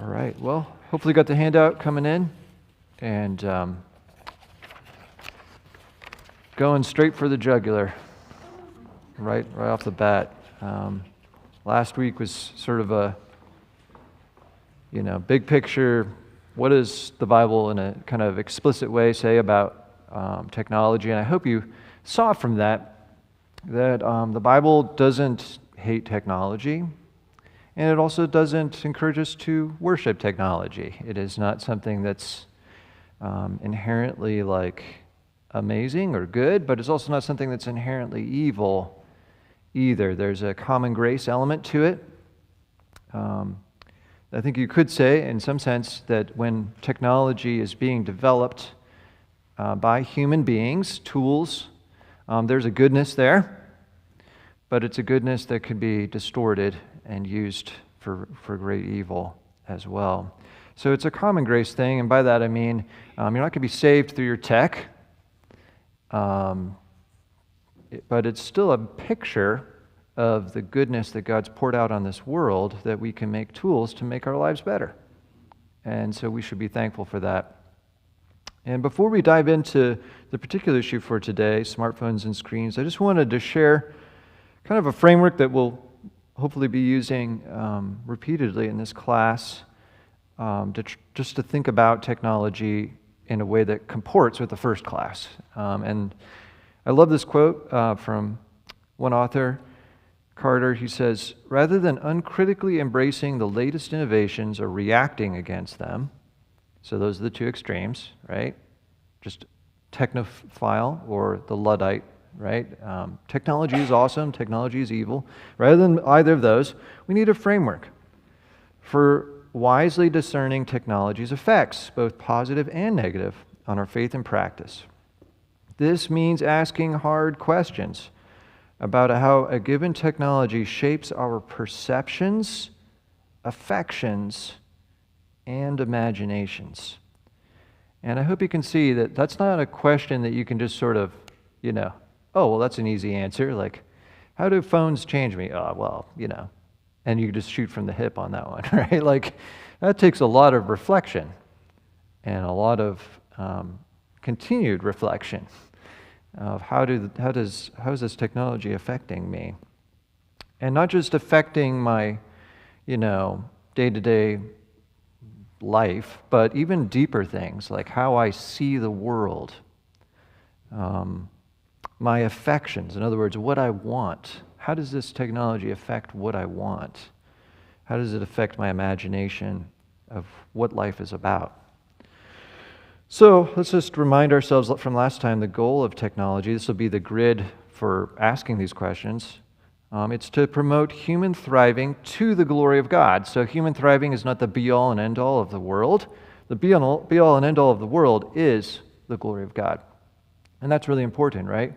All right, well, hopefully you got the handout coming in, and going straight for the jugular, right off the bat. Last week was sort of a, big picture. What does the Bible in a kind of explicit way say about technology? And I hope you saw from that the Bible doesn't hate technology, and it also doesn't encourage us to worship technology. It is not something that's inherently amazing or good, but it's also not something that's inherently evil either. There's a common grace element to it. I think you could say, in some sense, that when technology is being developed by human beings, tools, there's a goodness there, but it's a goodness that could be distorted and used for great evil as well. So it's a common grace thing, and by that I mean you're not going to be saved through your tech, but it's still a picture of the goodness that God's poured out on this world that we can make tools to make our lives better. And so we should be thankful for that. And before we dive into the particular issue for today, smartphones and screens, I just wanted to share kind of a framework that we'll hopefully be using repeatedly in this class just to think about technology in a way that comports with the first class. And I love this quote from one author, Carter. He says, "Rather than uncritically embracing the latest innovations or reacting against them," so those are the two extremes, right? Just technophile or the Luddite, right? Technology is awesome, technology is evil. Rather than either of those, we need a framework for wisely discerning technology's effects, both positive and negative, on our faith and practice. This means asking hard questions about how a given technology shapes our perceptions, affections, and imaginations. And I hope you can see that that's not a question that you can just sort of, oh, well, that's an easy answer. Like, how do phones change me? Oh, well, and you can just shoot from the hip on that one, right? That takes a lot of reflection and a lot of continued reflection of how is this technology affecting me, and not just affecting my day-to-day life, but even deeper things like how I see the world, my affections. In other words, what I want. How does this technology affect what I want? How does it affect my imagination of what life is about? So let's just remind ourselves from last time the goal of technology. This will be the grid for asking these questions. It's to promote human thriving to the glory of God. So human thriving is not the be-all and end-all of the world. The be-all and end-all of the world is the glory of God. And that's really important, right?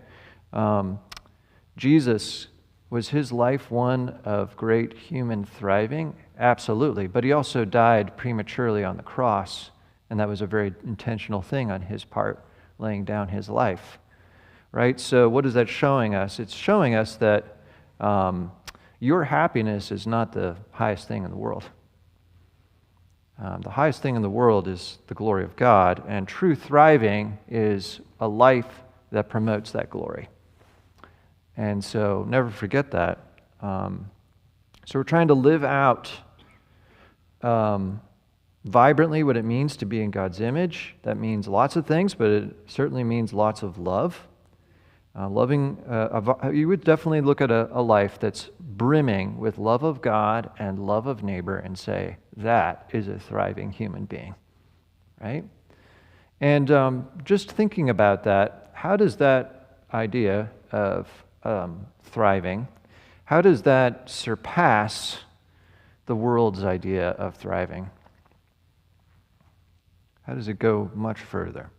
Jesus, was his life one of great human thriving? Absolutely. But he also died prematurely on the cross. And that was a very intentional thing on his part, laying down his life, right? So what is that showing us? It's showing us that your happiness is not the highest thing in the world. The highest thing in the world is the glory of God, and true thriving is a life that promotes that glory. And so never forget that. So we're trying to live out vibrantly what it means to be in God's image. That means lots of things, but it certainly means lots of love. You would definitely look at a life that's brimming with love of God and love of neighbor and say, that is a thriving human being, right? And just thinking about that, how does that idea of thriving, how does that surpass the world's idea of thriving? How does it go much further?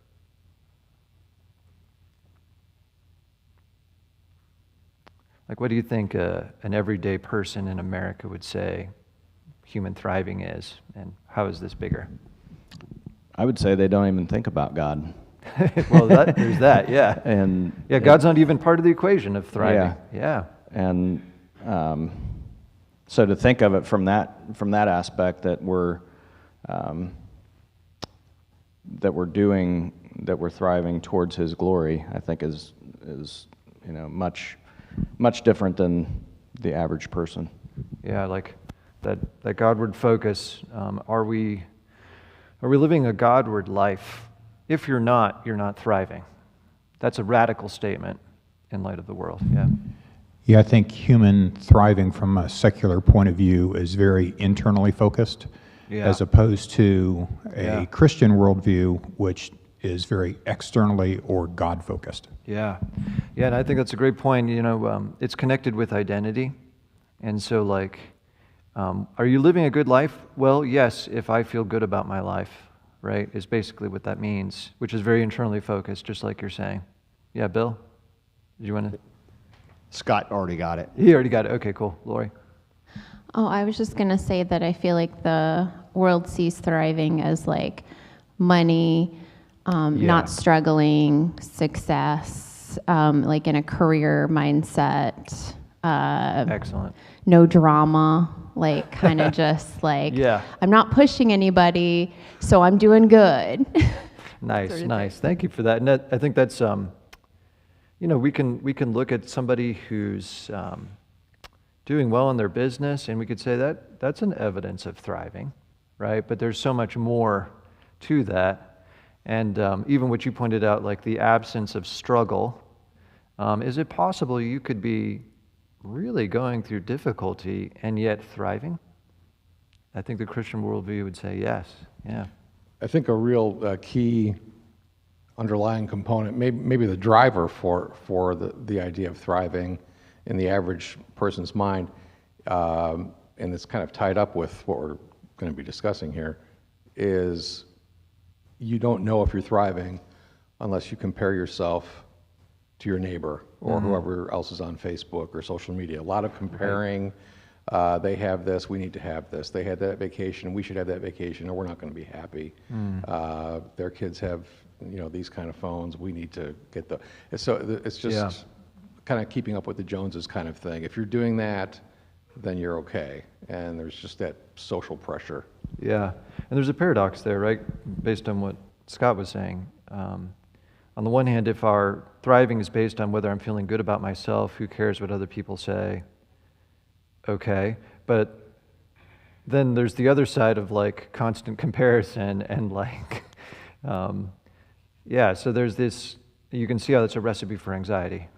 What do you think an everyday person in America would say human thriving is, and how is this bigger? I would say they don't even think about God. Well, there's that, yeah. And God's not even part of the equation of thriving. Yeah. And so to think of it from that aspect, that we're um, that we're doing, that we're thriving towards His glory, I think is much different than the average person. Yeah, like that Godward focus. Are we living a Godward life? If you're not thriving. That's a radical statement in light of the world. Yeah. Yeah, I think human thriving from a secular point of view is very internally focused, as opposed to a Christian worldview, which is very externally or God-focused. Yeah. Yeah, and I think that's a great point. It's connected with identity. And so, like, are you living a good life? Well, yes, if I feel good about my life, right, is basically what that means, which is very internally focused, just like you're saying. Yeah, Bill? Did you want to? Scott already got it. He already got it. Okay, cool. Lori? Oh, I was just going to say that I feel like the world sees thriving as like money, not struggling, success, like in a career mindset. Excellent. No drama, like kind of just like, I'm not pushing anybody, so I'm doing good. Nice, nice. Thank you for that. And I think that's, we can look at somebody who's doing well in their business, and we could say that's an evidence of thriving, right? But there's so much more to that. And even what you pointed out, like the absence of struggle, is it possible you could be really going through difficulty and yet thriving? I think the Christian worldview would say yes. Yeah. I think a real key underlying component, maybe the driver for the idea of thriving in the average person's mind, and it's kind of tied up with what we're going to be discussing here, is you don't know if you're thriving unless you compare yourself to your neighbor or whoever else is on Facebook or social media. A lot of comparing. They have this, we need to have this. They had that vacation, we should have that vacation, or we're not going to be happy. Their kids have, these kind of phones. We need to get the. So it's just kind of keeping up with the Joneses kind of thing. If you're doing that, then you're okay. And there's just that social pressure. Yeah, and there's a paradox there, right? Based on what Scott was saying. On the one hand, if our thriving is based on whether I'm feeling good about myself, who cares what other people say? Okay, but then there's the other side of like constant comparison and like, so there's this, you can see how that's a recipe for anxiety,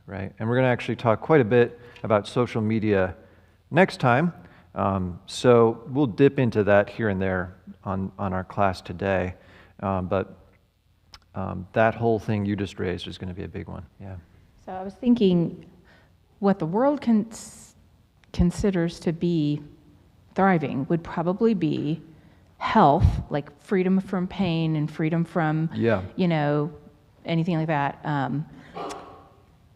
right? And we're going to actually talk quite a bit about social media next time. So we'll dip into that here and there on our class today. But that whole thing you just raised is going to be a big one. Yeah. So I was thinking what the world considers to be thriving would probably be health, like freedom from pain and freedom from, anything like that.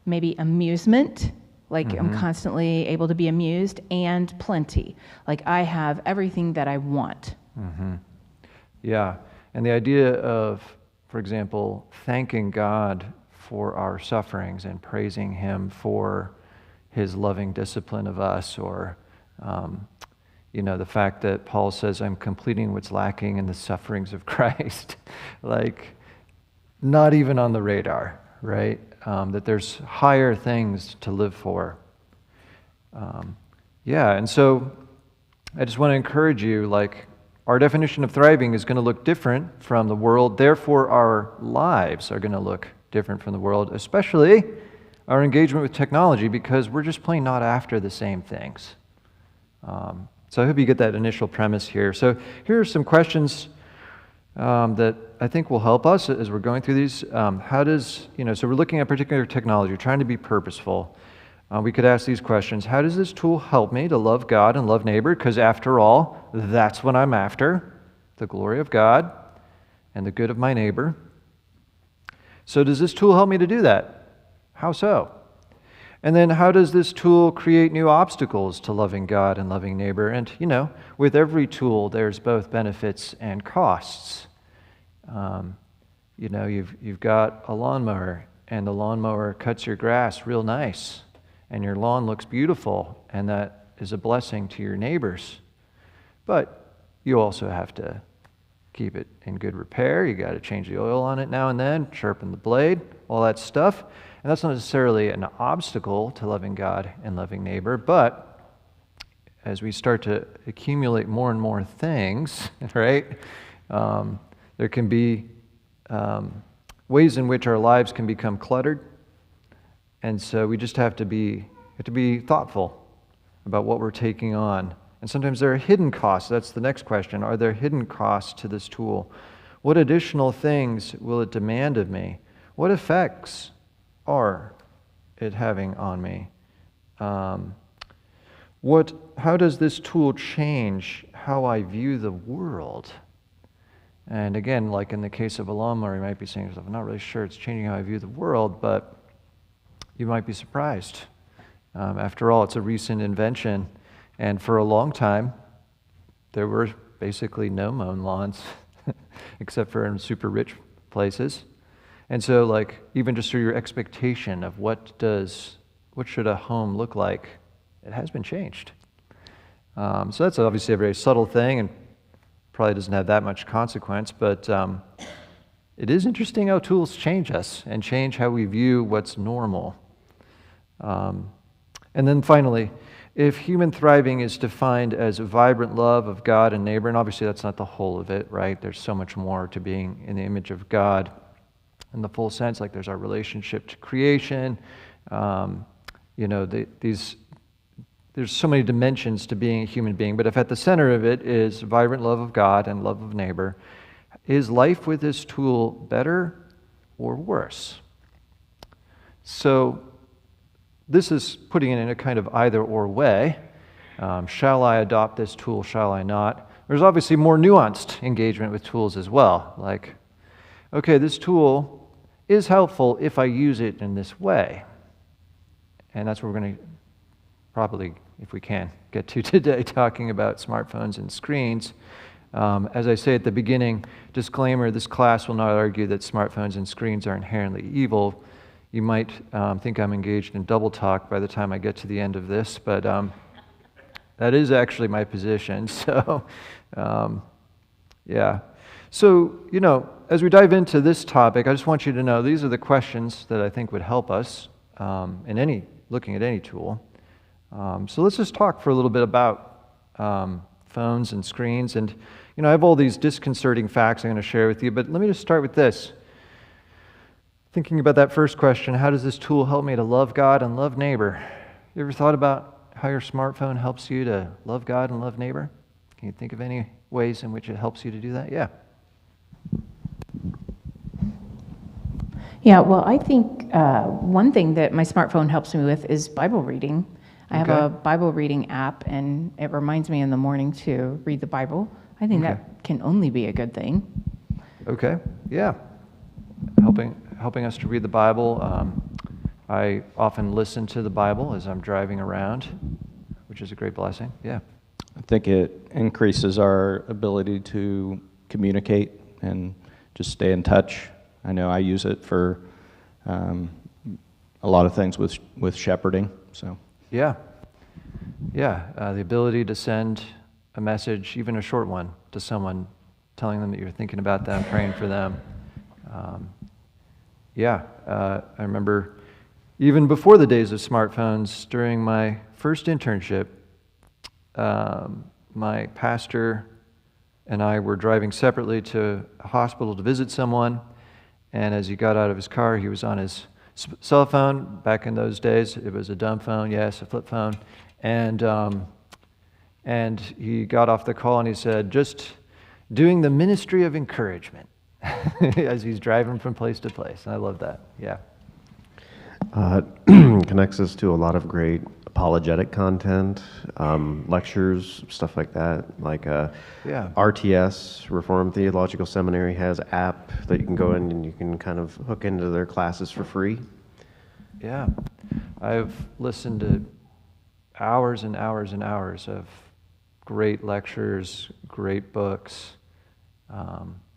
Maybe amusement, like I'm constantly able to be amused, and plenty. Like I have everything that I want. Yeah, and the idea of, for example, thanking God for our sufferings and praising Him for His loving discipline of us, or the fact that Paul says, I'm completing what's lacking in the sufferings of Christ. Like, not even on the radar, right? That there's higher things to live for. And so I just want to encourage you, like, our definition of thriving is going to look different from the world. Therefore, our lives are going to look different from the world, especially our engagement with technology, because we're just plain not after the same things. So I hope you get that initial premise here. So here are some questions that I think will help us as we're going through these. So we're looking at particular technology, we're trying to be purposeful. We could ask these questions. How does this tool help me to love God and love neighbor? Because after all, that's what I'm after, the glory of God and the good of my neighbor. So does this tool help me to do that? How so? And then how does this tool create new obstacles to loving God and loving neighbor? And, with every tool, there's both benefits and costs. You've got a lawnmower, and the lawnmower cuts your grass real nice, and your lawn looks beautiful, and that is a blessing to your neighbors. But you also have to keep it in good repair. You got to change the oil on it now and then, sharpen the blade, all that stuff. And that's not necessarily an obstacle to loving God and loving neighbor, but as we start to accumulate more and more things, right, there can be ways in which our lives can become cluttered. And so we just have to be thoughtful about what we're taking on. And sometimes there are hidden costs. That's the next question. Are there hidden costs to this tool? What additional things will it demand of me? What effects are it having on me? How does this tool change how I view the world? And again, like in the case of a lawnmower, you might be saying to yourself, I'm not really sure it's changing how I view the world, but you might be surprised. After all, it's a recent invention. And for a long time, there were basically no mown lawns, except for in super rich places. And so, like, even just through your expectation of what should a home look like, it has been changed. So that's obviously a very subtle thing, and probably doesn't have that much consequence. But it is interesting how tools change us and change how we view what's normal. And then finally, if human thriving is defined as a vibrant love of God and neighbor, and obviously that's not the whole of it, right? There's so much more to being in the image of God in the full sense, like there's our relationship to creation. There's so many dimensions to being a human being, but if at the center of it is vibrant love of God and love of neighbor, is life with this tool better or worse? So this is putting it in a kind of either-or way. Shall I adopt this tool? Shall I not? There's obviously more nuanced engagement with tools as well. Like, okay, this tool is helpful if I use it in this way. And that's what we're going to probably, if we can, get to today, talking about smartphones and screens. As I say at the beginning, disclaimer, this class will not argue that smartphones and screens are inherently evil. You might think I'm engaged in double talk by the time I get to the end of this, but that is actually my position. So, yeah. So, as we dive into this topic, I just want you to know these are the questions that I think would help us in looking at any tool. So let's just talk for a little bit about phones and screens. And, I have all these disconcerting facts I'm going to share with you, but let me just start with this. Thinking about that first question, how does this tool help me to love God and love neighbor? You ever thought about how your smartphone helps you to love God and love neighbor? Can you think of any ways in which it helps you to do that? Yeah. Yeah, well, I think one thing that my smartphone helps me with is Bible reading. I have a Bible reading app, and it reminds me in the morning to read the Bible. I think that can only be a good thing. Okay, yeah. Helping us to read the Bible. I often listen to the Bible as I'm driving around, which is a great blessing. Yeah. I think it increases our ability to communicate and just stay in touch. I know I use it for a lot of things with shepherding. So. Yeah. The ability to send a message, even a short one, to someone, telling them that you're thinking about them, praying for them. I remember even before the days of smartphones, during my first internship, my pastor and I were driving separately to a hospital to visit someone, and as he got out of his car, he was on his cell phone. Back in those days, it was a dumb phone, yes, a flip phone, and he got off the call and he said, just doing the ministry of encouragement as he's driving from place to place. And I love that, yeah. Connects us to a lot of great apologetic content, lectures, stuff like that. Like RTS, Reformed Theological Seminary, has an app that you can go in and you can kind of hook into their classes for free. Yeah. I've listened to hours and hours and hours of great lectures, great books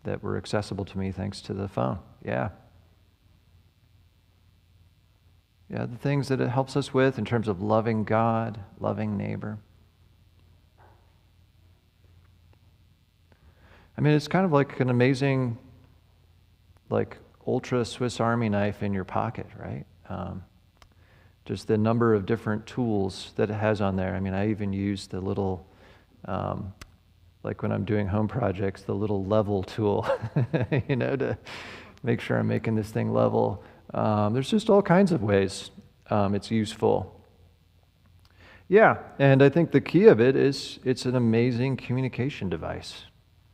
that were accessible to me thanks to the phone. Yeah. Yeah, the things that it helps us with in terms of loving God, loving neighbor. I mean, it's kind of like an amazing, like, ultra Swiss Army knife in your pocket, right? Just the number of different tools that it has on there. I mean, I even use the little, like when I'm doing home projects, the little level tool, to make sure I'm making this thing level. There's just all kinds of ways it's useful. Yeah, and I think the key of it is it's an amazing communication device.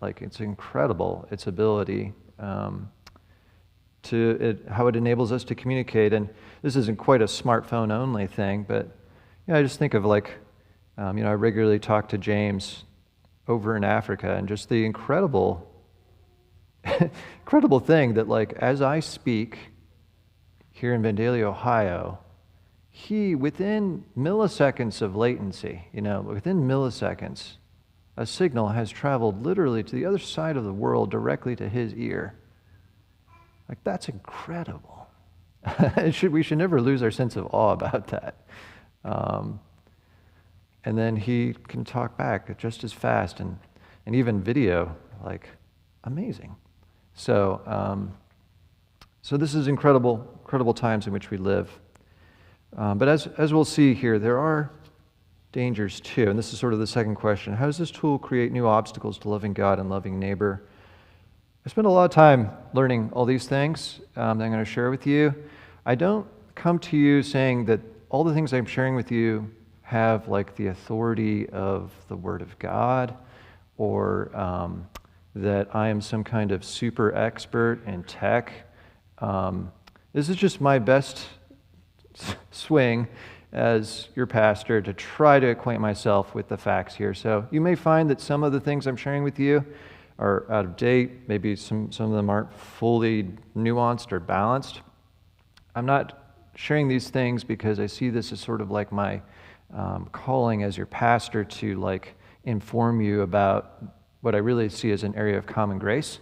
Like, it's incredible, its ability how it enables us to communicate. And this isn't quite a smartphone only thing, but I just think of like, I regularly talk to James over in Africa, and just the incredible thing that, like, as I speak here in Vandalia, Ohio, he, within milliseconds of latency, within milliseconds, a signal has traveled literally to the other side of the world directly to his ear. Like, that's incredible. We should never lose our sense of awe about that. And then he can talk back just as fast, and even video, like, amazing. So this is incredible times in which we live. But as we'll see here, there are dangers too, and this is sort of the second question. How does this tool create new obstacles to loving God and loving neighbor? I spent a lot of time learning all these things that I'm going to share with you. I don't come to you saying that all the things I'm sharing with you have like the authority of the Word of God, or that I am some kind of super expert in tech. This is just my best swing as your pastor to try to acquaint myself with the facts here. So you may find that some of the things I'm sharing with you are out of date. Maybe some of them aren't fully nuanced or balanced. I'm not sharing these things because I see this as sort of like my calling as your pastor to like inform you about what I really see as an area of common grace,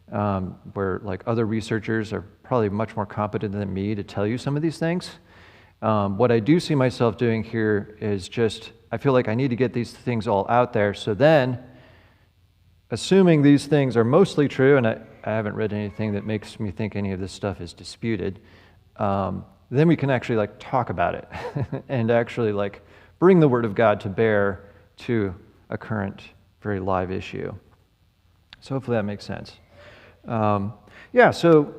where like other researchers are probably much more competent than me to tell you some of these things. What I do see myself doing here is just, I feel like I need to get these things all out there, so then, assuming these things are mostly true, and I haven't read anything that makes me think any of this stuff is disputed, then we can actually like talk about it and actually like bring the Word of God to bear to a current, very live issue. So hopefully that makes sense. So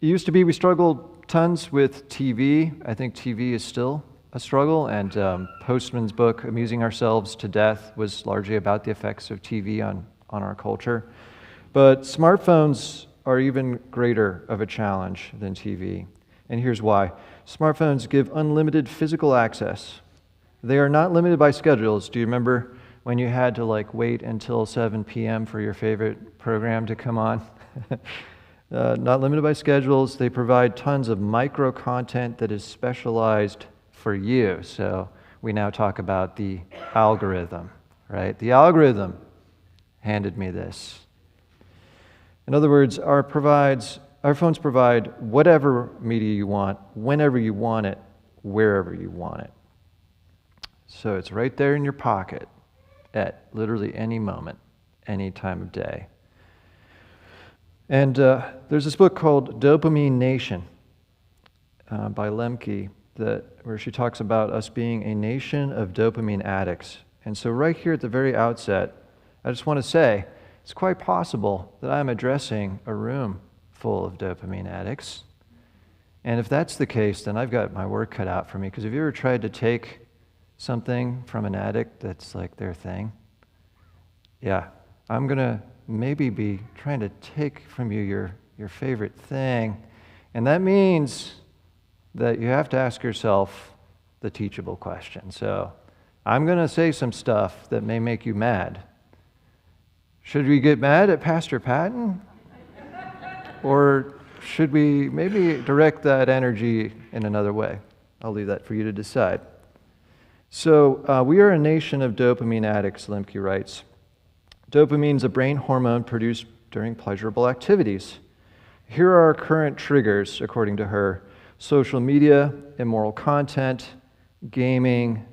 it used to be we struggled tons with TV. I think TV is still a struggle, and Postman's book, Amusing Ourselves to Death, was largely about the effects of TV on our culture. But smartphones are even greater of a challenge than TV. And here's why. Smartphones give unlimited physical access. They are not limited by schedules. Do you remember when you had to like wait until 7 p.m. for your favorite program to come on? Not limited by schedules. They provide tons of micro content that is specialized for you. So we now talk about the algorithm, right? The algorithm handed me this. In other words, our phones provide whatever media you want, whenever you want it, wherever you want it. So it's right there in your pocket at literally any moment, any time of day. And there's this book called Dopamine Nation by Lemke, where she talks about us being a nation of dopamine addicts. And so right here at the very outset, I just want to say, it's quite possible that I'm addressing a room full of dopamine addicts. And if that's the case, then I've got my work cut out for me, because have you ever tried to take something from an addict that's like their thing? Yeah, I'm going to maybe be trying to take from you your favorite thing. And that means that you have to ask yourself the teachable question. So I'm going to say some stuff that may make you mad. Should we get mad at Pastor Patton? Or should we maybe direct that energy in another way? I'll leave that for you to decide. So we are a nation of dopamine addicts, Lemke writes. Dopamine is a brain hormone produced during pleasurable activities. Here are our current triggers, according to her: social media, immoral content, gaming,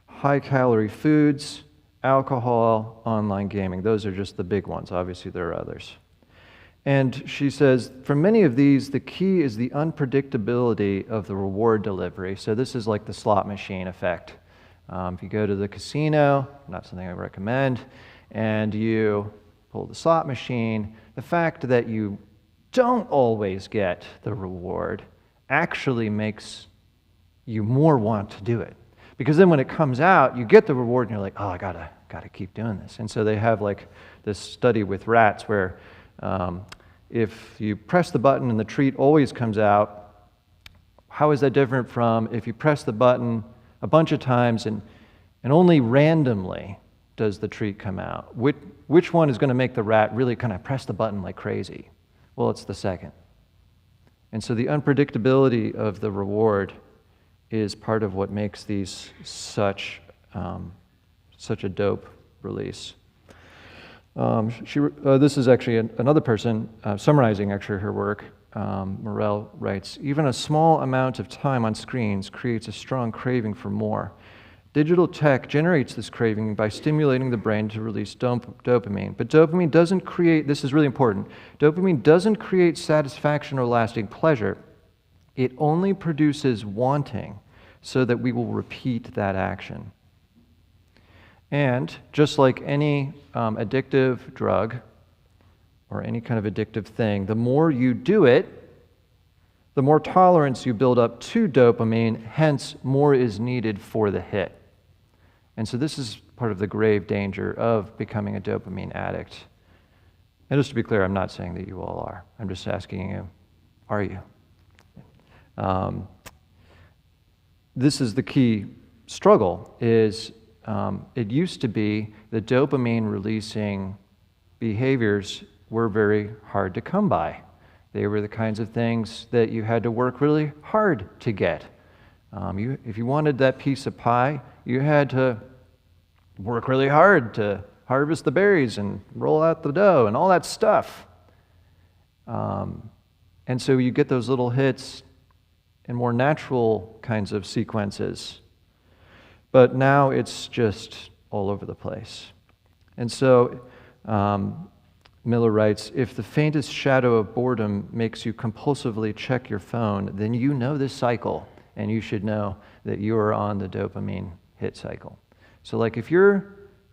high-calorie foods, alcohol, online gaming. Those are just the big ones. Obviously, there are others. And she says, for many of these, the key is the unpredictability of the reward delivery. So this is like the slot machine effect. If you go to the casino, not something I recommend, and you pull the slot machine, the fact that you don't always get the reward actually makes you more want to do it. Because then when it comes out, you get the reward and you're like, oh, I gotta keep doing this. And so they have like this study with rats where if you press the button and the treat always comes out, how is that different from if you press the button a bunch of times and only randomly does the treat come out? Which one is going to make the rat really kind of press the button like crazy? Well, it's the second. And so the unpredictability of the reward is part of what makes these such a dope release. This is actually another person summarizing actually her work. Morel writes, even a small amount of time on screens creates a strong craving for more. Digital tech generates this craving by stimulating the brain to release dopamine. But dopamine doesn't create, this is really important, dopamine doesn't create satisfaction or lasting pleasure. It only produces wanting so that we will repeat that action. And just like any addictive drug or any kind of addictive thing, the more you do it, the more tolerance you build up to dopamine, hence more is needed for the hit. And so this is part of the grave danger of becoming a dopamine addict. And just to be clear, I'm not saying that you all are. I'm just asking you, are you? This is the key struggle, is it used to be the dopamine releasing behaviors were very hard to come by. They were the kinds of things that you had to work really hard to get. If you wanted that piece of pie, you had to work really hard to harvest the berries and roll out the dough and all that stuff. And so you get those little hits in more natural kinds of sequences. But now it's just all over the place. And so Miller writes, if the faintest shadow of boredom makes you compulsively check your phone, then you know this cycle, and you should know that you are on the dopamine hit cycle. So like if you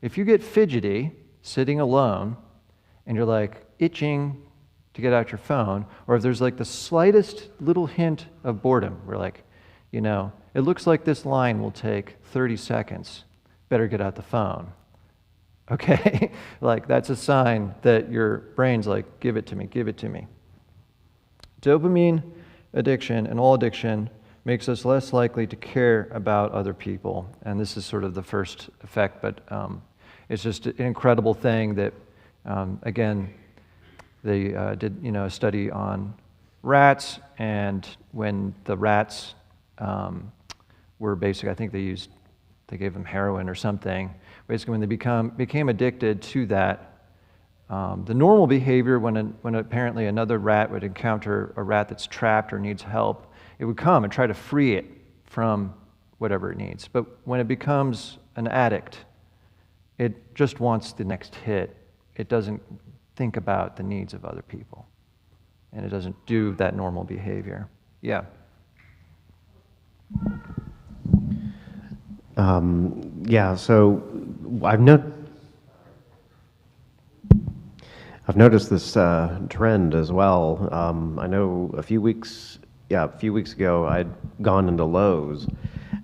get fidgety sitting alone and you're like itching to get out your phone, or if there's like the slightest little hint of boredom, we're like, it looks like this line will take 30 seconds. Better get out the phone. Okay? Like that's a sign that your brain's like, give it to me, give it to me. Dopamine addiction and all addiction makes us less likely to care about other people. And this is sort of the first effect, but it's just an incredible thing that, again, they did a study on rats, and when the rats were basically, I think they gave them heroin or something. Basically, when they became addicted to that, the normal behavior when apparently another rat would encounter a rat that's trapped or needs help, it would come and try to free it from whatever it needs. But when it becomes an addict, it just wants the next hit. It doesn't think about the needs of other people. And it doesn't do that normal behavior. Yeah. So I've noticed this trend as well. I know a few weeks ago, I'd gone into Lowe's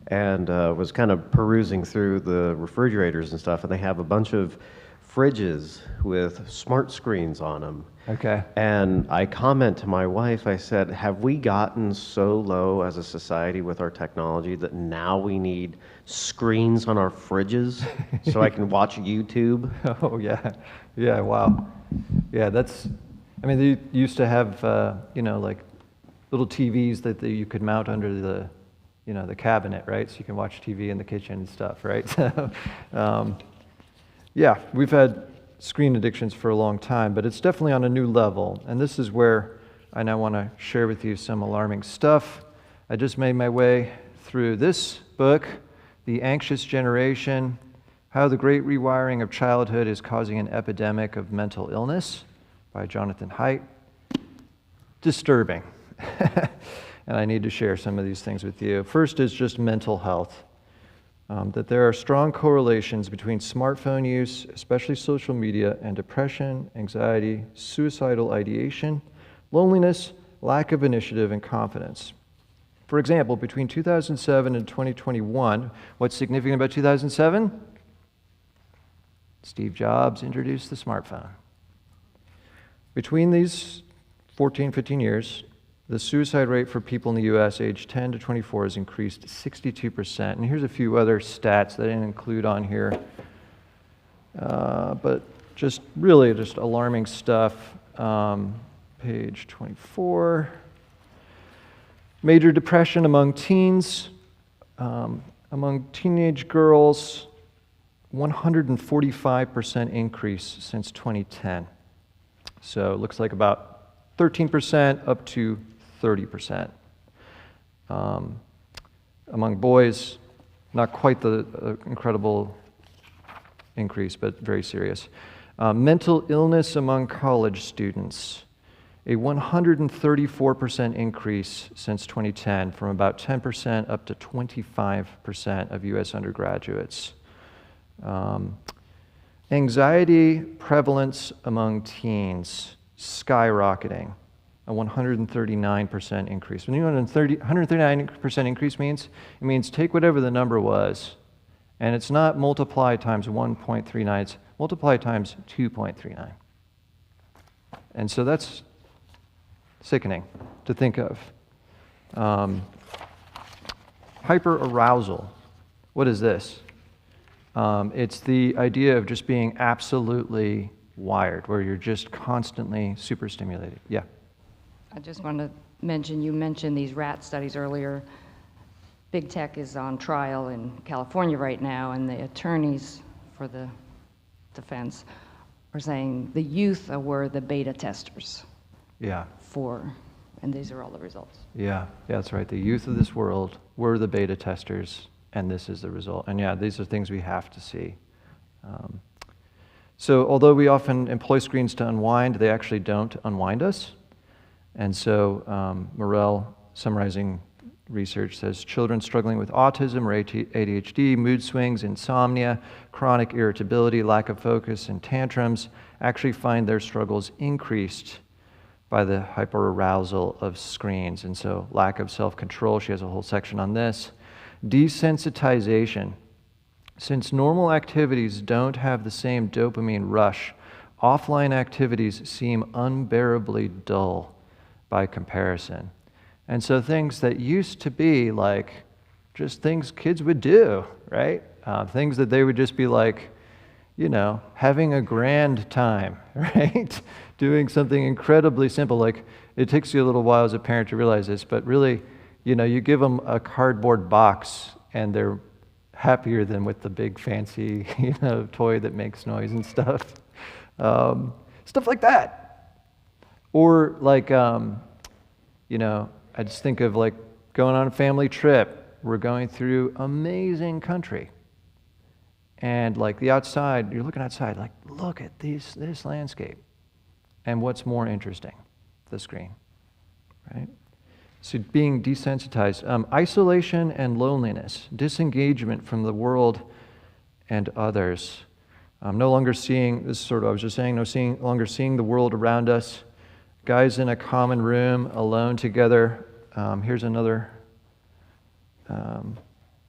and was kind of perusing through the refrigerators and stuff, and they have a bunch of fridges with smart screens on them. Okay. And I comment to my wife, I said, have we gotten so low as a society with our technology that now we need screens on our fridges so I can watch YouTube? Oh, yeah. Yeah, wow. Yeah, they used to have, like little TVs that you could mount under the cabinet, right? So you can watch TV in the kitchen and stuff, right? So, yeah, we've had screen addictions for a long time, but it's definitely on a new level. And this is where I now want to share with you some alarming stuff. I just made my way through this book, The Anxious Generation, How the Great Rewiring of Childhood is Causing an Epidemic of Mental Illness by Jonathan Haidt. Disturbing. And I need to share some of these things with you. First is just mental health. That there are strong correlations between smartphone use, especially social media, and depression, anxiety, suicidal ideation, loneliness, lack of initiative, and confidence. For example, between 2007 and 2021, what's significant about 2007? Steve Jobs introduced the smartphone. Between these 14, 15 years, the suicide rate for people in the U.S. aged 10 to 24 has increased 62%. And here's a few other stats that I didn't include on here, but just really just alarming stuff. Page 24. Major depression among teens, among teenage girls, 145% increase since 2010. So it looks like about 13% up to 30%. Among boys, not quite the incredible increase, but very serious. Mental illness among college students, a 134% increase since 2010, from about 10% up to 25% of U.S. undergraduates. Anxiety prevalence among teens skyrocketing, a 139% increase. When you know what a 139% increase means, it means take whatever the number was, and it's not multiply times 1.39, it's multiply times 2.39. And so that's sickening to think of. Hyperarousal. What is this? It's the idea of just being absolutely wired, where you're just constantly super stimulated. Yeah. I just want to mention, you mentioned these rat studies earlier. Big tech is on trial in California right now, and the attorneys for the defense are saying the youth were the beta testers. Yeah. And these are all the results. Yeah, that's right. The youth of this world were the beta testers, and this is the result. And yeah, these are things we have to see. So although we often employ screens to unwind, they actually don't unwind us. And so Morell, summarizing research, says children struggling with autism or ADHD, mood swings, insomnia, chronic irritability, lack of focus, and tantrums actually find their struggles increased by the hyperarousal of screens. And so lack of self-control, she has a whole section on this. Desensitization. Since normal activities don't have the same dopamine rush, offline activities seem unbearably dull by comparison. And so things that used to be like just things kids would do, right? Things that they would just be like, you know, having a grand time, right? Doing something incredibly simple. Like, it takes you a little while as a parent to realize this, but really, you know, you give them a cardboard box and they're happier than with the big fancy, you know, toy that makes noise and stuff. Stuff like that. Or like, you know, I just think of like going on a family trip. We're going through amazing country. And like the outside, you're looking outside, like, look at this landscape. And what's more interesting? The screen, right? So being desensitized. Isolation and loneliness, disengagement from the world and others. No longer seeing, this is sort of, I was just saying, no longer seeing the world around us. Guys in a common room, alone together. Here's another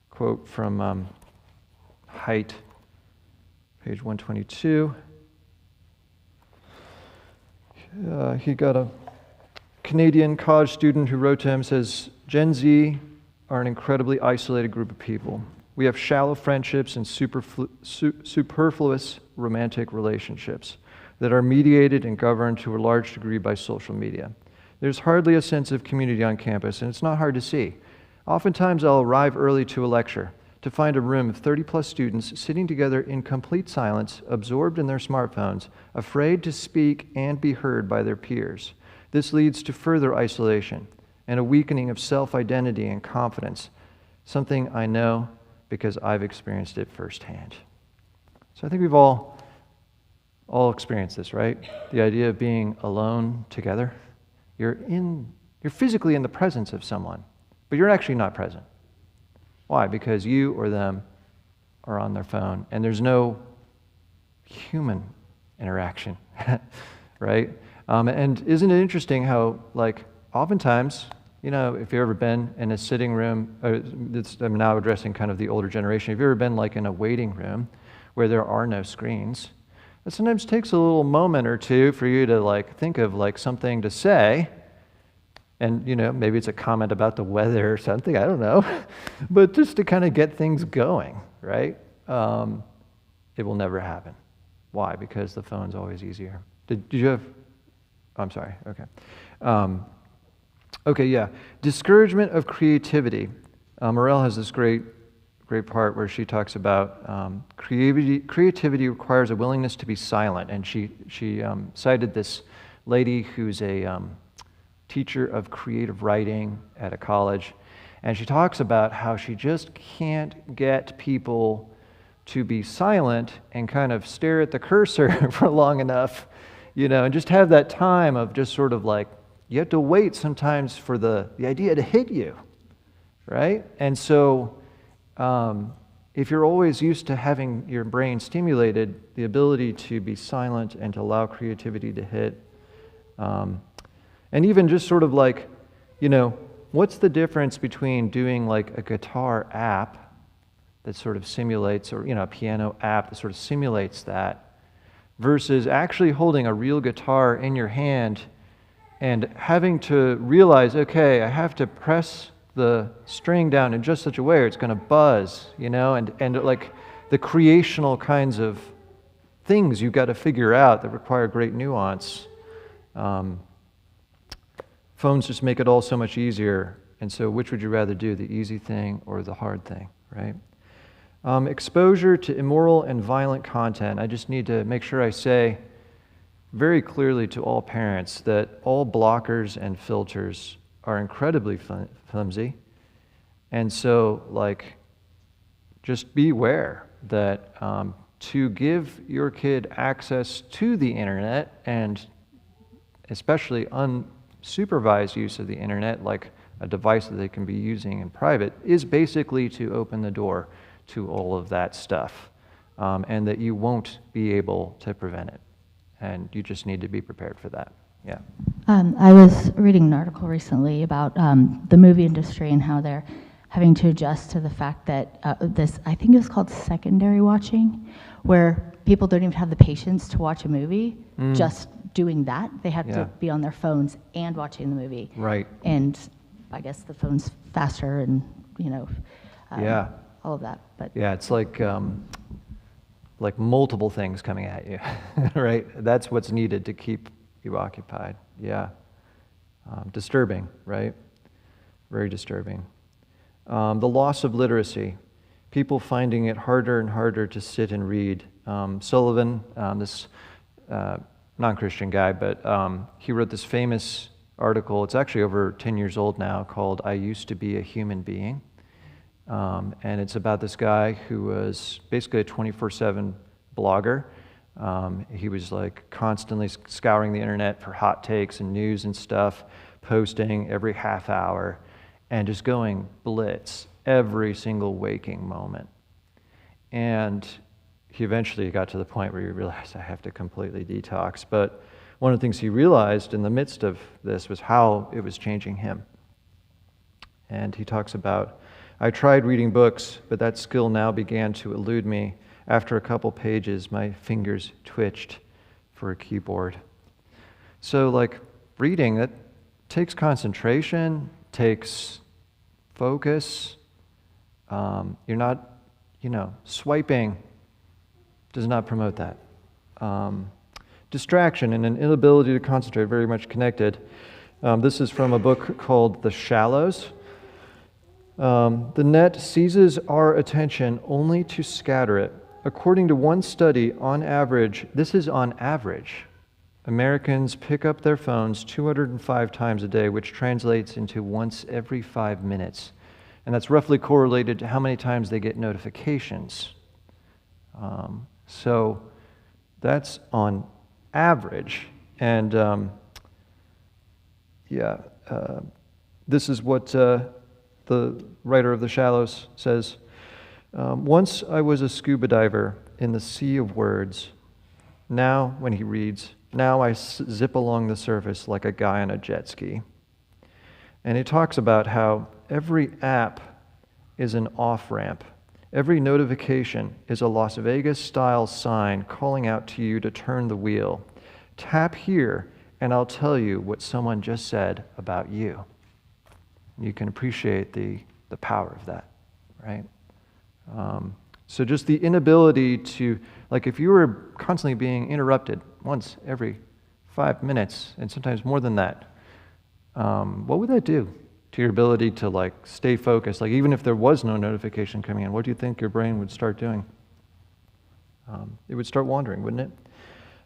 quote from Haidt, page 122. He got a Canadian college student who wrote to him, says, Gen Z are an incredibly isolated group of people. We have shallow friendships and superfluous romantic relationships that are mediated and governed to a large degree by social media. There's hardly a sense of community on campus, and it's not hard to see. Oftentimes I'll arrive early to a lecture to find a room of 30-plus students sitting together in complete silence, absorbed in their smartphones, afraid to speak and be heard by their peers. This leads to further isolation and a weakening of self-identity and confidence, something I know because I've experienced it firsthand. So I think we've all experienced this, right? The idea of being alone together. You're physically in the presence of someone, but you're actually not present. Why? Because you or them are on their phone, and there's no human interaction, right? And isn't it interesting how, like, oftentimes, you know, if you've ever been in a sitting room, I'm now addressing kind of the older generation, if you've ever been like in a waiting room where there are no screens, it sometimes takes a little moment or two for you to like think of like something to say. And, you know, maybe it's a comment about the weather or something, I don't know. But just to kind of get things going, right? It will never happen. Why? Because the phone's always easier. Did you have, I'm sorry, okay. Okay, yeah. Discouragement of creativity. Morel has this great part where she talks about creativity requires a willingness to be silent. And she cited this lady who's a teacher of creative writing at a college. And she talks about how she just can't get people to be silent and kind of stare at the cursor for long enough, you know, and just have that time of just sort of like, you have to wait sometimes for the idea to hit you, right? And so if you're always used to having your brain stimulated, the ability to be silent and to allow creativity to hit, and even just sort of like, you know, what's the difference between doing like a guitar app that sort of simulates, or, you know, a piano app that sort of simulates that, versus actually holding a real guitar in your hand and having to realize, okay, I have to press the string down in just such a way or it's going to buzz, you know, and like the creational kinds of things you've got to figure out that require great nuance. Phones just make it all so much easier. And so which would you rather do, the easy thing or the hard thing, right? Exposure to immoral and violent content. I just need to make sure I say very clearly to all parents that all blockers and filters are incredibly flimsy. And so, like, just beware that to give your kid access to the internet, and especially unsupervised use of the internet, like a device that they can be using in private, is basically to open the door to all of that stuff, and that you won't be able to prevent it. And you just need to be prepared for that. Yeah. I was reading an article recently about the movie industry and how they're having to adjust to the fact that this, I think it's called secondary watching, where people don't even have the patience to watch a movie just doing that. They have to be on their phones and watching the movie. Right. And I guess the phone's faster and, you know, all of that. But yeah, it's like multiple things coming at you, right? That's what's needed to keep you occupied. Yeah. Disturbing, right? Very disturbing. The loss of literacy. People finding it harder and harder to sit and read. Sullivan, this non-Christian guy, but he wrote this famous article. It's actually over 10 years old now, called "I Used to Be a Human Being." And it's about this guy who was basically a 24/7 blogger. He was like constantly scouring the internet for hot takes and news and stuff, posting every half hour, and just going blitz every single waking moment. And he eventually got to the point where he realized, I have to completely detox. But one of the things he realized in the midst of this was how it was changing him. And he talks about, I tried reading books, but that skill now began to elude me. After a couple pages, my fingers twitched for a keyboard. So, like, reading, that takes concentration, takes focus. You're not, swiping does not promote that. Distraction and an inability to concentrate, very much connected. This is from a book called The Shallows. The net seizes our attention only to scatter it. According to one study, on average, this is on average, Americans pick up their phones 205 times a day, which translates into once every 5 minutes. And that's roughly correlated to how many times they get notifications. So that's on average. And this is what the writer of The Shallows says. Once I was a scuba diver in the sea of words. Now, when he reads, now I zip along the surface like a guy on a jet ski. And he talks about how every app is an off-ramp. Every notification is a Las Vegas-style sign calling out to you to turn the wheel. Tap here, and I'll tell you what someone just said about you. You can appreciate the power of that, right? So just the inability to, like if you were constantly being interrupted once every 5 minutes, and sometimes more than that, what would that do to your ability to like stay focused? Like even if there was no notification coming in, what do you think your brain would start doing? It would start wandering, wouldn't it?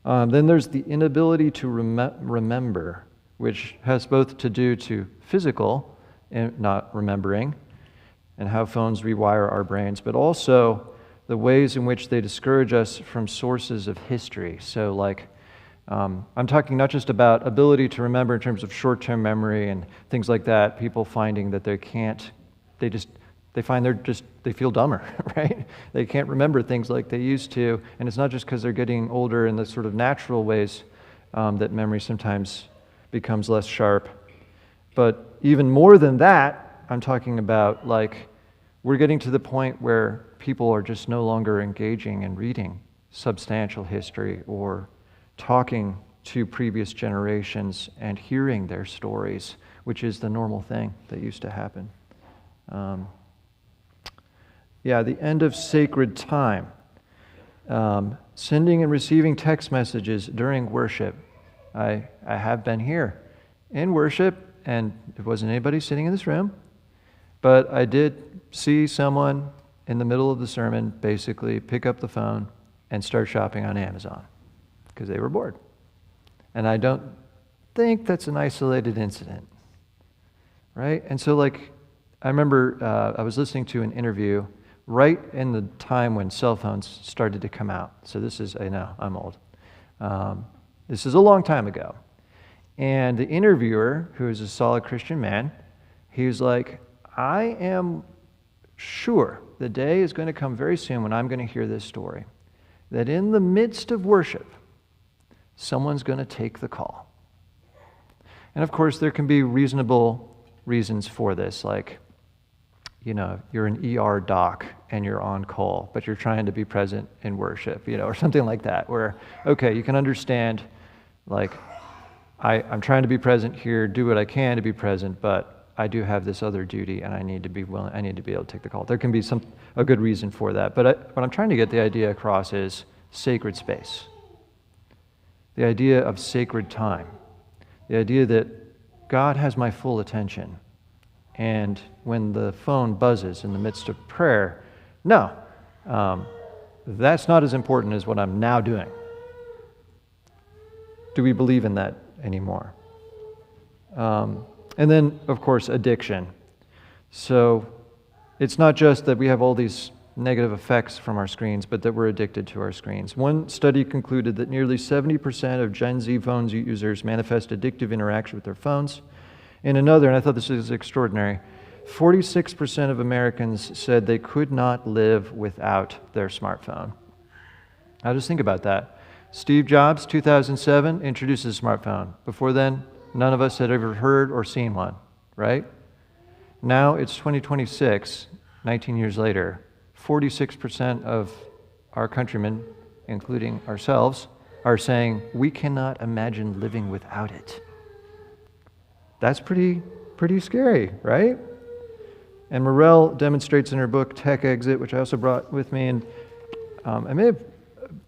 Then there's the inability to remember, which has both to do to physical and not remembering, and how phones rewire our brains, but also the ways in which they discourage us from sources of history. So like, I'm talking not just about ability to remember in terms of short-term memory and things like that, people finding that they feel dumber, right? They can't remember things like they used to, and it's not just because they're getting older in the sort of natural ways that memory sometimes becomes less sharp. But even more than that, I'm talking about like, we're getting to the point where people are just no longer engaging in reading substantial history or talking to previous generations and hearing their stories, which is the normal thing that used to happen. The end of sacred time. Sending and receiving text messages during worship. I have been here in worship, and it wasn't anybody sitting in this room, but I did see someone in the middle of the sermon basically pick up the phone and start shopping on Amazon because they were bored. And I don't think that's an isolated incident, right? And so like, I remember I was listening to an interview right in the time when cell phones started to come out. So this is, I know, I'm old. This is a long time ago. And the interviewer, who is a solid Christian man, he was like, I am sure the day is going to come very soon when I'm going to hear this story, that in the midst of worship, someone's going to take the call. And of course, there can be reasonable reasons for this, like, you know, you're an ER doc and you're on call, but you're trying to be present in worship, you know, or something like that, where, okay, you can understand, like, I'm trying to be present here, do what I can to be present, but I do have this other duty, and I need to be willing. I need to be able to take the call. There can be a good reason for that, but what I'm trying to get the idea across is sacred space, the idea of sacred time, the idea that God has my full attention, and when the phone buzzes in the midst of prayer, no, that's not as important as what I'm now doing. Do we believe in that anymore? And then, of course, addiction. So it's not just that we have all these negative effects from our screens, but that we're addicted to our screens. One study concluded that nearly 70% of Gen Z phones users manifest addictive interaction with their phones. In another, and I thought this is extraordinary, 46% of Americans said they could not live without their smartphone. Now just think about that. Steve Jobs, 2007, introduces a smartphone. Before then, none of us had ever heard or seen one, right? Now it's 2026, 19 years later. 46% of our countrymen, including ourselves, are saying we cannot imagine living without it. That's pretty scary, right? And Morell demonstrates in her book Tech Exit, which I also brought with me, and I did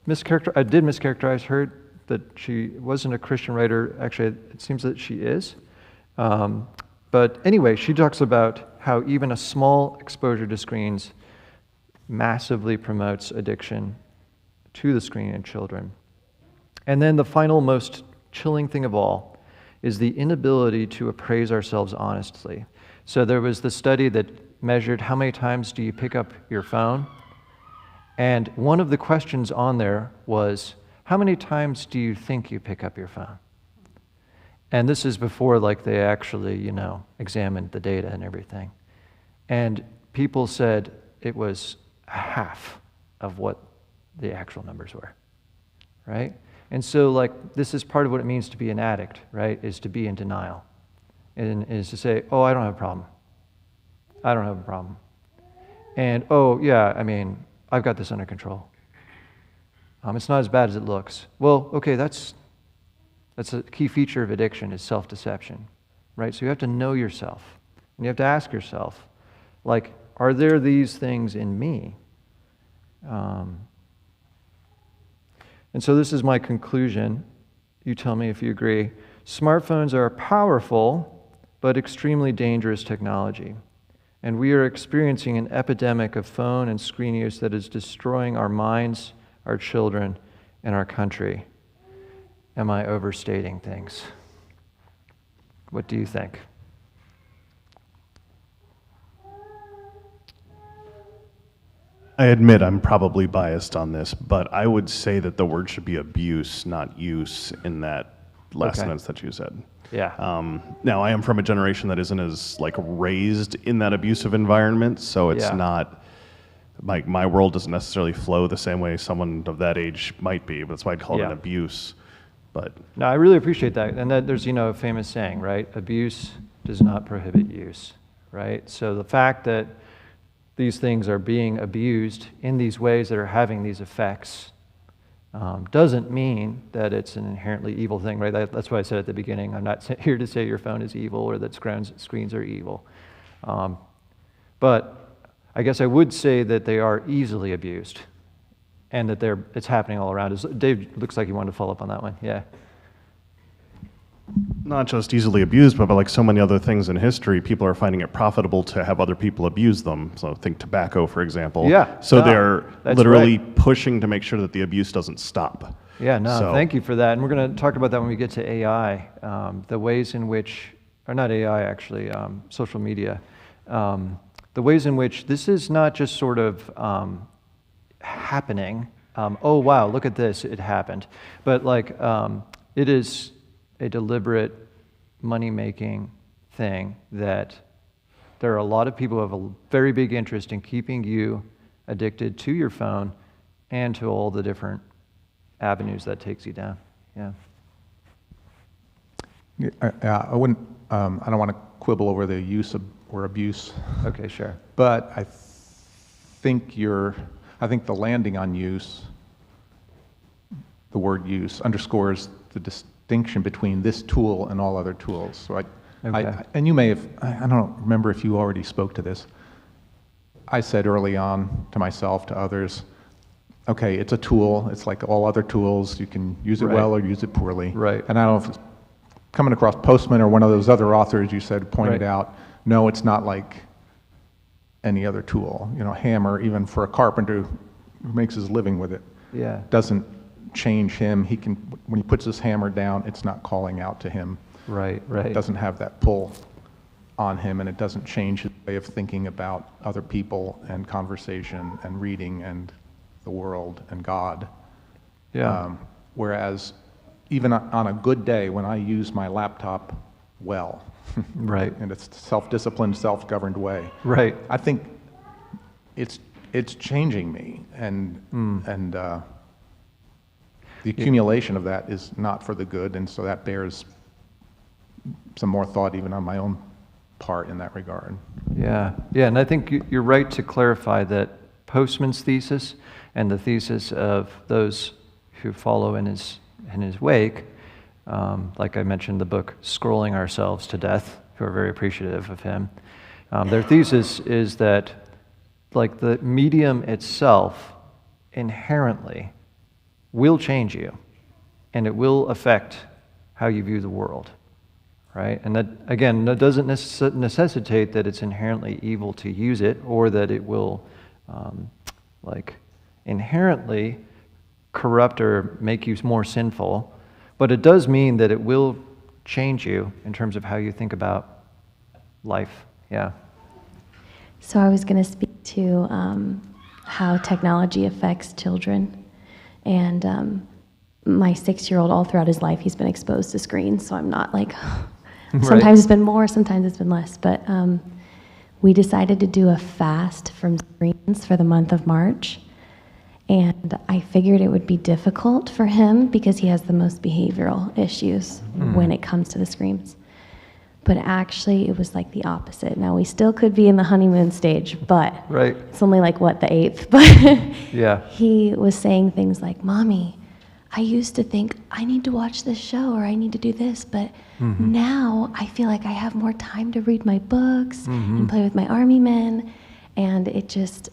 mischaracterize her, that she wasn't a Christian writer. Actually, it seems that she is. But anyway, she talks about how even a small exposure to screens massively promotes addiction to the screen in children. And then the final, most chilling thing of all is the inability to appraise ourselves honestly. So there was the study that measured how many times do you pick up your phone, And one of the questions on there was, how many times do you think you pick up your phone? And this is before like they actually, examined the data and everything. And people said it was half of what the actual numbers were, right? And so like this is part of what it means to be an addict, right? Is to be in denial. And is to say, oh, I don't have a problem. I don't have a problem. And oh yeah, I've got this under control. It's not as bad as it looks. Well, okay, that's a key feature of addiction is self-deception, right? So you have to know yourself. And you have to ask yourself, like, are there these things in me? And so this is my conclusion. You tell me if you agree. Smartphones are powerful, but extremely dangerous technology. And we are experiencing an epidemic of phone and screen use that is destroying our minds, our children, and our country. Am I overstating things? What do you think? I admit I'm probably biased on this, but I would say that the word should be abuse, not use, in that last sentence that you said. Yeah. Now, I am from a generation that isn't as raised in that abusive environment, so it's not my world doesn't necessarily flow the same way someone of that age might be. But that's why I'd call it an abuse. But no, I really appreciate that. And that there's a famous saying, right? Abuse does not prohibit use, right? So the fact that these things are being abused in these ways that are having these effects doesn't mean that it's an inherently evil thing, right? That's why I said at the beginning, I'm not here to say your phone is evil or that screens are evil. But I guess I would say that they are easily abused and that it's happening all around us. Dave looks like he wanted to follow up on that one. Yeah. not just easily abused, but like so many other things in history, people are finding it profitable to have other people abuse them. So think tobacco, for example. Yeah. So they're literally right. pushing to make sure that the abuse doesn't stop. Yeah, no, thank you for that. And we're going to talk about that when we get to AI, the ways in which, or not AI actually, social media, the ways in which this is not just sort of happening, oh wow, look at this, it happened. But like, it is a deliberate money-making thing that there are a lot of people who have a very big interest in keeping you addicted to your phone and to all the different avenues that takes you down. Yeah. I wouldn't. I don't want to quibble over the use of or abuse. Okay, sure. But I think the landing on use, the word use, underscores the distinction between this tool and all other tools. So and you may have. I don't remember if you already spoke to this. I said early on to myself, to others, okay, it's a tool. It's like all other tools. You can use it well or use it poorly. Right. And I don't know if it's coming across Postman or one of those other authors you said pointed out, no, it's not like any other tool. You know, hammer, even for a carpenter who makes his living with it, doesn't change him. He can, when he puts his hammer down, it's not calling out to him. Right. It doesn't have that pull on him, and it doesn't change his way of thinking about other people and conversation and reading and the world and God. Yeah. Whereas even on a good day when I use my laptop well, right, in a self-disciplined, self-governed way, right, I think it's changing me, and the accumulation of that is not for the good, and so that bears some more thought even on my own part in that regard. Yeah, and I think you're right to clarify that Postman's thesis and the thesis of those who follow in his wake, like I mentioned, the book Scrolling Ourselves to Death, who are very appreciative of him. Their thesis is that like the medium itself inherently will change you, and it will affect how you view the world, right? And that, again, that doesn't necessitate that it's inherently evil to use it, or that it will like inherently corrupt or make you more sinful, but it does mean that it will change you in terms of how you think about life. Yeah. So I was going to speak to how technology affects children. And my 6-year-old, all throughout his life, he's been exposed to screens, so I'm not like, sometimes it's been more, sometimes it's been less. But we decided to do a fast from screens for the month of March. And I figured it would be difficult for him because he has the most behavioral issues when it comes to the screens. But actually, it was like the opposite. Now, we still could be in the honeymoon stage, but it's only like, what, the 8th? But he was saying things like, Mommy, I used to think I need to watch this show or I need to do this, but now I feel like I have more time to read my books and play with my army men. And it just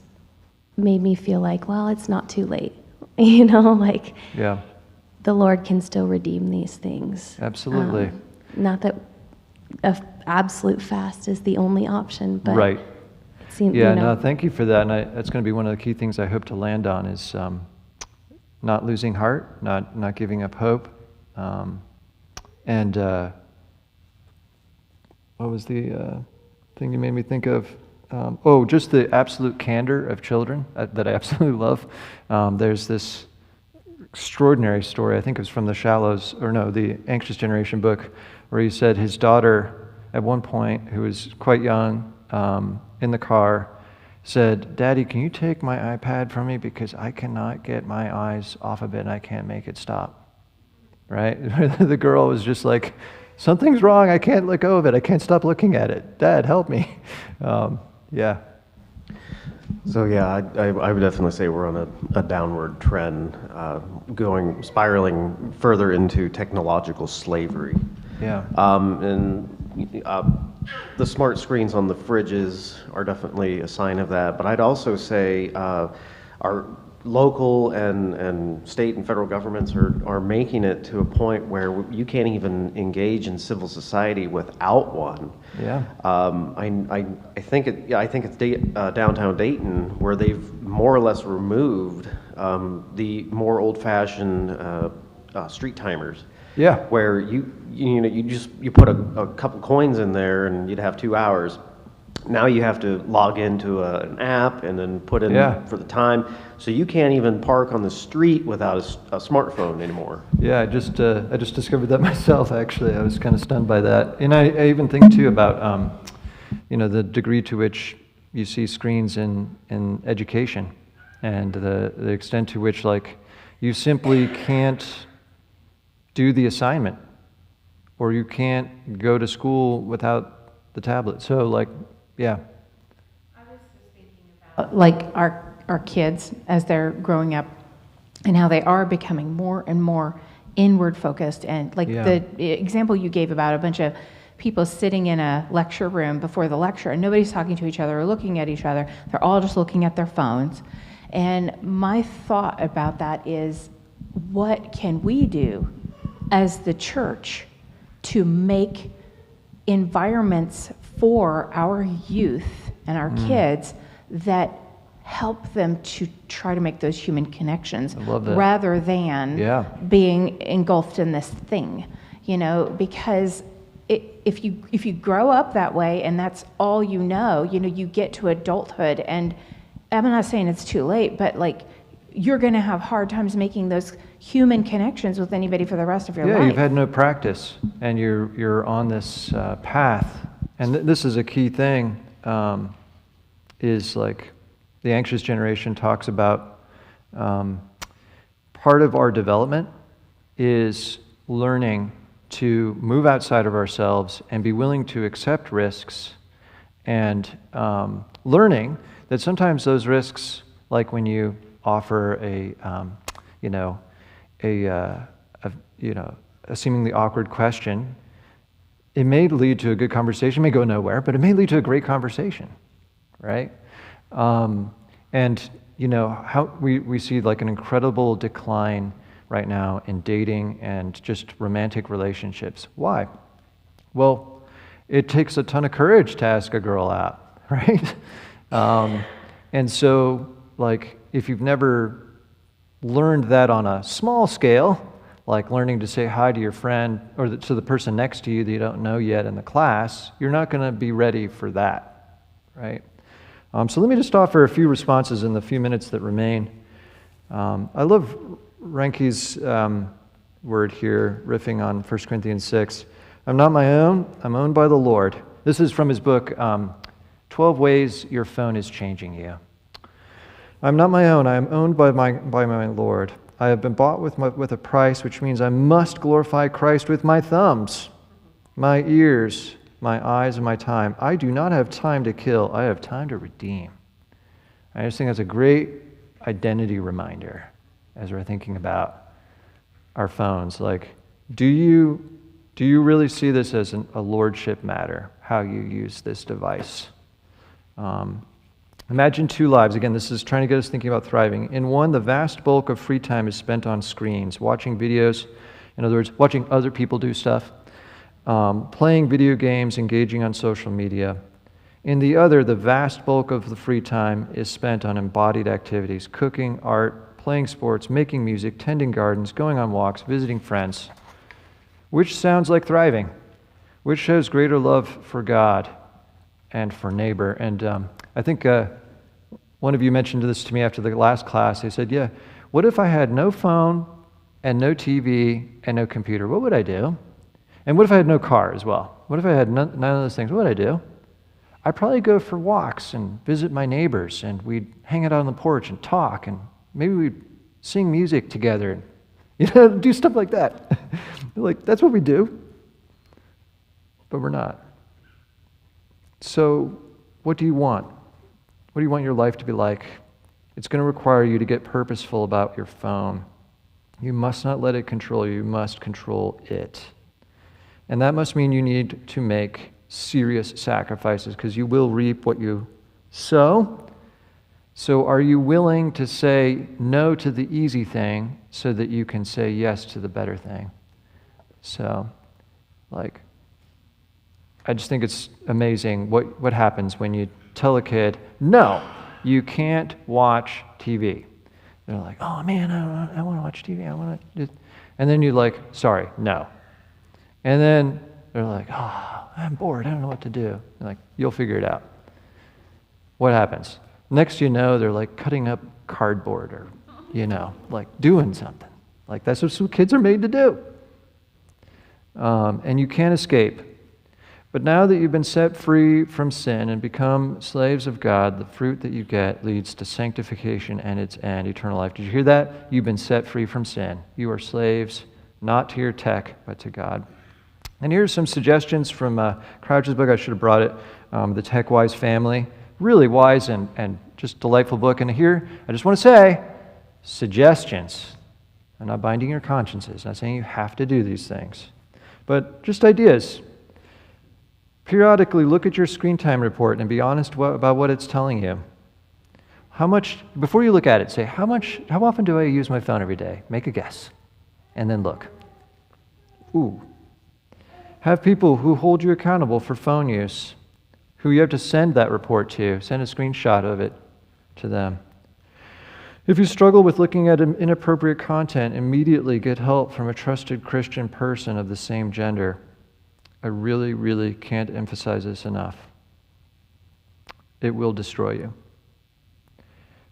made me feel like, well, it's not too late. You know, like the Lord can still redeem these things. Absolutely. Not that an absolute fast is the only option, but no, thank you for that. And that's going to be one of the key things I hope to land on is not losing heart, not giving up hope. And what was the thing you made me think of? Just the absolute candor of children that I absolutely love. There's this extraordinary story, I think it was from the Anxious Generation book, where he said his daughter, at one point, who was quite young, in the car, said, Daddy, can you take my iPad from me because I cannot get my eyes off of it and I can't make it stop, right? The girl was just like, something's wrong, I can't let go of it, I can't stop looking at it. Dad, help me. So I would definitely say we're on a downward trend, spiraling further into technological slavery. The smart screens on the fridges are definitely a sign of that. But I'd also say our local and state and federal governments are making it to a point where you can't even engage in civil society without one. I think it's downtown Dayton where they've more or less removed the more old-fashioned street timers. Where you put a couple coins in there and you'd have 2 hours. Now you have to log into an app and then put in for the time. So you can't even park on the street without a smartphone anymore. I just discovered that myself, actually. I was kind of stunned by that. And I even think, too, about, the degree to which you see screens in education and the extent to which, like, you simply can't do the assignment or you can't go to school without the tablet. So, like, I was just thinking about like our kids as they're growing up and how they are becoming more and more inward focused. And like the example you gave about a bunch of people sitting in a lecture room before the lecture and nobody's talking to each other or looking at each other. They're all just looking at their phones. And my thought about that is, what can we do as the church to make environments for our youth and our kids that help them to try to make those human connections rather than being engulfed in this thing, because if you grow up that way and that's all you get to adulthood, and I'm not saying it's too late, but like you're going to have hard times making those human connections with anybody for the rest of your life. You've had no practice, and you're on this path. And this is a key thing, is like the Anxious Generation talks about part of our development is learning to move outside of ourselves and be willing to accept risks, and learning that sometimes those risks, like when you offer a seemingly awkward question, it may lead to a good conversation, may go nowhere, but it may lead to a great conversation, right? And how we see like an incredible decline right now in dating and just romantic relationships. Why? Well, it takes a ton of courage to ask a girl out, right? And so, like, if you've never learned that on a small scale, like learning to say hi to your friend or to the person next to you that you don't know yet in the class, you're not going to be ready for that, right? So let me just offer a few responses in the few minutes that remain. I love Renke's word here, riffing on 1 Corinthians 6. I'm not my own, I'm owned by the Lord. This is from his book, 12 Ways Your Phone is Changing You. I'm not my own, I am owned by my Lord. I have been bought with a price, which means I must glorify Christ with my thumbs, my ears, my eyes, and my time. I do not have time to kill, I have time to redeem. I just think that's a great identity reminder as we're thinking about our phones. Like, do you really see this as a lordship matter, how you use this device? Imagine two lives. Again, this is trying to get us thinking about thriving. In one, the vast bulk of free time is spent on screens, watching videos, in other words, watching other people do stuff, playing video games, engaging on social media. In the other, the vast bulk of the free time is spent on embodied activities, cooking, art, playing sports, making music, tending gardens, going on walks, visiting friends. Which sounds like thriving? Which shows greater love for God and for neighbor? And I think one of you mentioned this to me after the last class. They said, yeah, what if I had no phone and no TV and no computer? What would I do? And what if I had no car as well? What if I had none of those things? What would I do? I'd probably go for walks and visit my neighbors, and we'd hang out on the porch and talk, and maybe we'd sing music together, and do stuff like that. Like, that's what we do. But we're not. So what do you want? What do you want your life to be like? It's going to require you to get purposeful about your phone. You must not let it control you. You must control it. And that must mean you need to make serious sacrifices, because you will reap what you sow. So are you willing to say no to the easy thing so that you can say yes to the better thing? So, like, I just think it's amazing what happens when you tell a kid, no, you can't watch TV. They're like, oh man, I want to watch TV. I want to. And then you're like, sorry, no. And then they're like, oh, I'm bored. I don't know what to do. You're like, you'll figure it out. What happens? Next you know, they're like cutting up cardboard or, like doing something. Like, that's what kids are made to do. And you can't escape. But now that you've been set free from sin and become slaves of God, the fruit that you get leads to sanctification and its end, eternal life. Did you hear that? You've been set free from sin. You are slaves, not to your tech, but to God. And here's some suggestions from Crouch's book. I should have brought it, The Tech Wise Family. Really wise and just delightful book. And here, I just want to say, suggestions. I'm not binding your consciences. I'm not saying you have to do these things. But just ideas. Periodically look at your screen time report and be honest about what it's telling you. How much, before you look at it, say, how often do I use my phone every day? Make a guess. And then look. Ooh. Have people who hold you accountable for phone use, who you have to send that report to, send a screenshot of it to them. If you struggle with looking at inappropriate content, immediately get help from a trusted Christian person of the same gender. I really, really can't emphasize this enough. It will destroy you.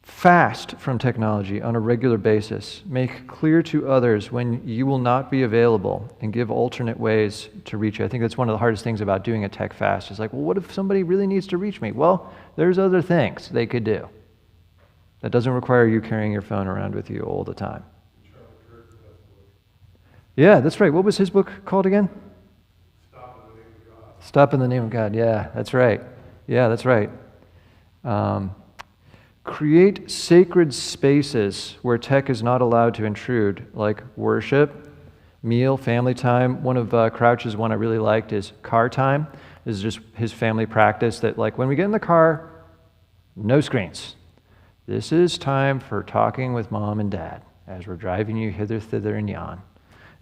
Fast from technology on a regular basis. Make clear to others when you will not be available and give alternate ways to reach you. I think that's one of the hardest things about doing a tech fast. It's like, well, what if somebody really needs to reach me? Well, there's other things they could do. That doesn't require you carrying your phone around with you all the time. Yeah, that's right. What was his book called again? Stop in the Name of God. Yeah, that's right. Yeah, that's right. Create sacred spaces where tech is not allowed to intrude, like worship, meal, family time. One of Crouch's one I really liked is car time. This is just his family practice that, like, when we get in the car, no screens. This is time for talking with mom and dad as we're driving you hither, thither, and yon.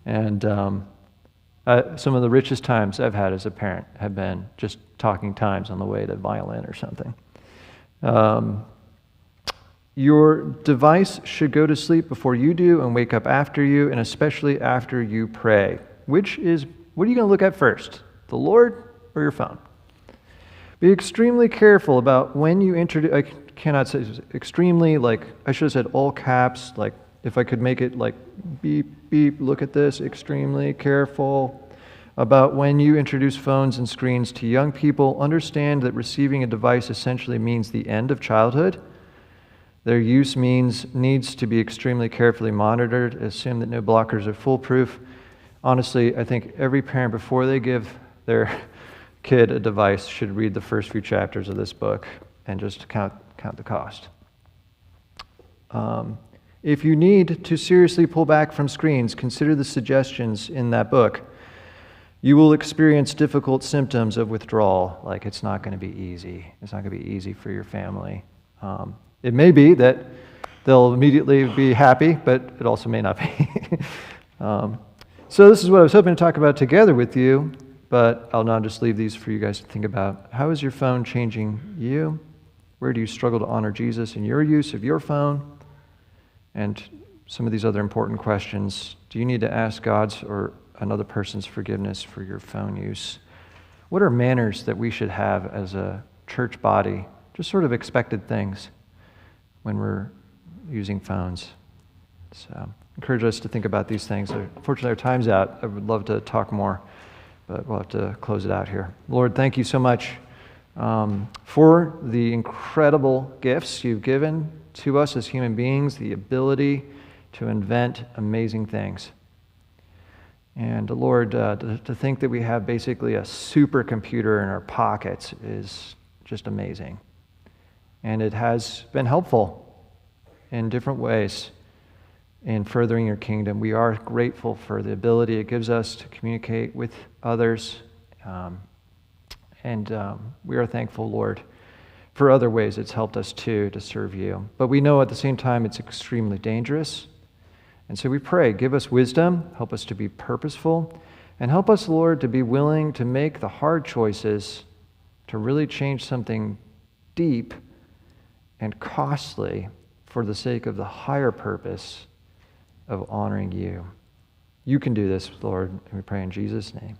And some of the richest times I've had as a parent have been just talking times on the way to violin or something. Your device should go to sleep before you do and wake up after you, and especially after you pray. What are you going to look at first? The Lord or your phone? Be extremely careful about when you introduce, I cannot say extremely, like, I should have said all caps, like, if I could make it like beep, beep, look at this, extremely careful about when you introduce phones and screens to young people. Understand that receiving a device essentially means the end of childhood. Their use needs to be extremely carefully monitored. Assume that no blockers are foolproof. Honestly, I think every parent, before they give their kid a device, should read the first few chapters of this book and just count the cost. If you need to seriously pull back from screens, consider the suggestions in that book. You will experience difficult symptoms of withdrawal, like it's not going to be easy. It's not going to be easy for your family. It may be that they'll immediately be happy, but it also may not be. So this is what I was hoping to talk about together with you, but I'll now just leave these for you guys to think about. How is your phone changing you? Where do you struggle to honor Jesus in your use of your phone? And some of these other important questions. Do you need to ask God's or another person's forgiveness for your phone use? What are manners that we should have as a church body? Just sort of expected things when we're using phones. So encourage us to think about these things. Unfortunately, our time's out. I would love to talk more, but we'll have to close it out here. Lord, thank you so much for the incredible gifts you've given to us as human beings, the ability to invent amazing things. And Lord, to think that we have basically a supercomputer in our pockets is just amazing. And it has been helpful in different ways in furthering your kingdom. We are grateful for the ability it gives us to communicate with others. And we are thankful, Lord, for other ways it's helped us too to serve you. But we know at the same time it's extremely dangerous. And so we pray, give us wisdom, help us to be purposeful, and help us, Lord, to be willing to make the hard choices to really change something deep and costly for the sake of the higher purpose of honoring you. You can do this, Lord, and we pray in Jesus' name.